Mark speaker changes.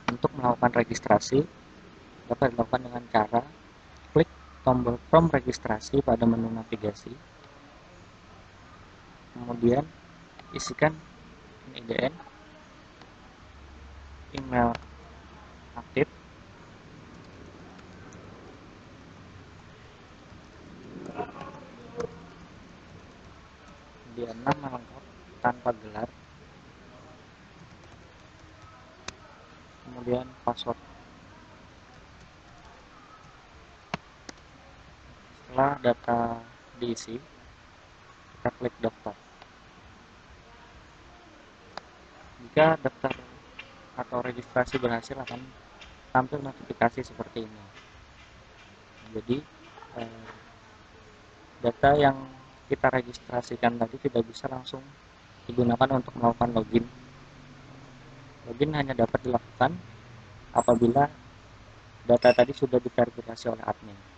Speaker 1: Untuk melakukan registrasi dapat dilakukan dengan cara klik tombol prompt registrasi pada menu navigasi, kemudian isikan NIDN, email aktif, kemudian nama lengkap tanpa gelar, kemudian password. Setelah data diisi, kita klik daftar. Jika daftar atau registrasi berhasil, akan tampil notifikasi seperti ini. Jadi data yang kita registrasikan tadi tidak bisa langsung digunakan untuk melakukan login. Login hanya dapat dilakukan apabila data tadi sudah diverifikasi oleh admin.